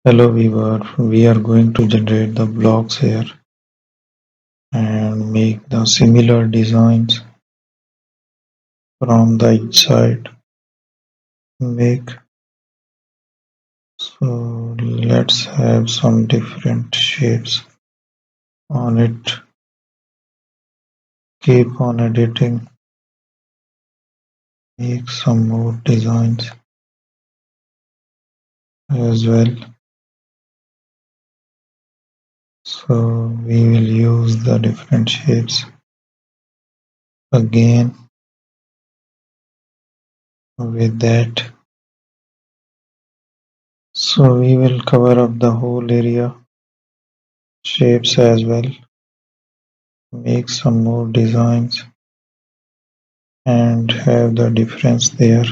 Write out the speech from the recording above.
Hello viewer, we are going to generate the blocks here and make the similar designs from the each side. Make so let's have some different shapes on it. Keep on editing, make some more designs as well. So we will use the different shapes again with that. So we will cover up the whole area, shapes as well, make some more designs and have the difference there.